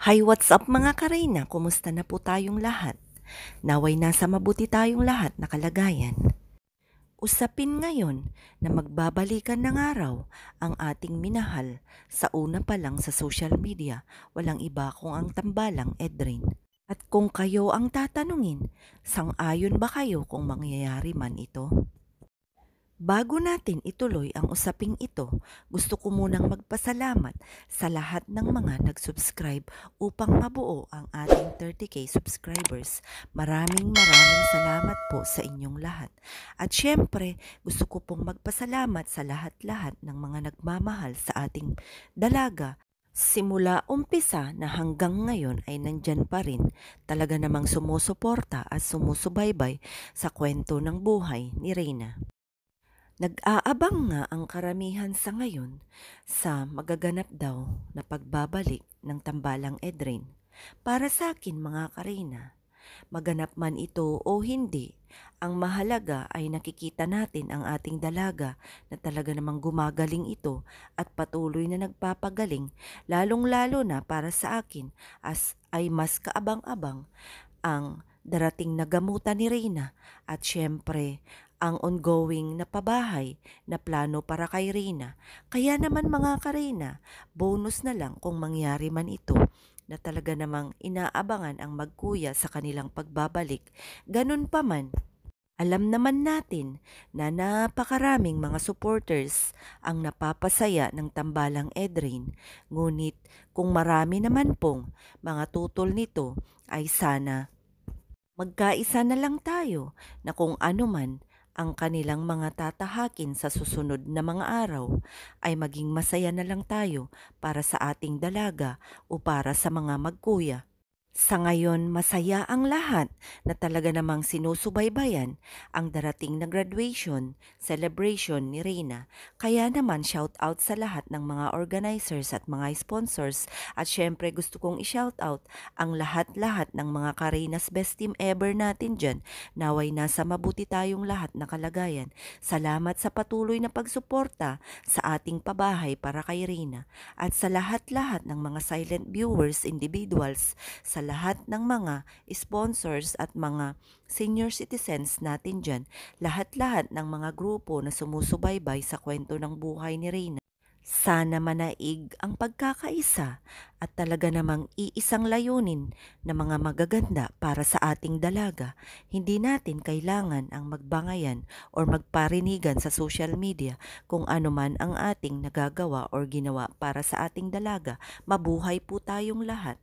Hi, what's up mga Karina? Kumusta na po tayong lahat? Naway nasa mabuti tayong lahat na kalagayan. Usapin ngayon na magbabalikan ng araw ang ating minahal sa una pa lang sa social media, walang iba kung ang tambalang Edrin. At kung kayo ang tatanungin, sang-ayon ba kayo kung mangyayari man ito? Bago natin ituloy ang usaping ito, gusto ko munang magpasalamat sa lahat ng mga nag-subscribe upang mabuo ang ating 30K subscribers. Maraming salamat po sa inyong lahat. At syempre, gusto ko pong magpasalamat sa lahat-lahat ng mga nagmamahal sa ating dalaga. Simula umpisa na hanggang ngayon ay nandyan pa rin, talaga namang sumusuporta at sumusubaybay sa kwento ng buhay ni Reyna. Nag-aabang nga ang karamihan sa ngayon sa magaganap daw na pagbabalik ng tambalang Edrin. Para sa akin mga Karina, maganap man ito o hindi, ang mahalaga ay nakikita natin ang ating dalaga na talaga namang gumagaling ito at patuloy na nagpapagaling, lalong-lalo na para sa akin as ay mas kaabang-abang ang darating na gamutan ni Reyna at syempre ang ongoing na pabahay na plano para kay Reyna. Kaya naman mga Karina, bonus na lang kung mangyari man ito na talaga namang inaabangan ang magkuya sa kanilang pagbabalik. Ganun pa man, alam naman natin na napakaraming mga supporters ang napapasaya ng tambalang Edrin. Ngunit kung marami naman pong mga tutol nito ay sana magkaisa na lang tayo na kung ano man ang kanilang mga tatahakin sa susunod na mga araw ay maging masaya na lang tayo para sa ating dalaga o para sa mga magkuya. Sa ngayon, masaya ang lahat na talaga namang sinusubaybayan ang darating na graduation celebration ni Reyna. Kaya naman shout out sa lahat ng mga organizers at mga sponsors at syempre gusto kong i-shout out ang lahat-lahat ng mga Karena's best team ever natin dyan. Naway nasa mabuti tayong lahat na kalagayan. Salamat sa patuloy na pagsuporta sa ating pabahay para kay Reyna at sa lahat-lahat ng mga silent viewers, individuals, sa lahat ng mga sponsors at mga senior citizens natin dyan, lahat-lahat ng mga grupo na sumusubaybay sa kwento ng buhay ni Reyna. Sana manaig ang pagkakaisa at talaga namang iisang layunin na mga magaganda para sa ating dalaga. Hindi natin kailangan ang magbangayan or magparinigan sa social media kung ano man ang ating nagagawa or ginawa para sa ating dalaga. Mabuhay po tayong lahat.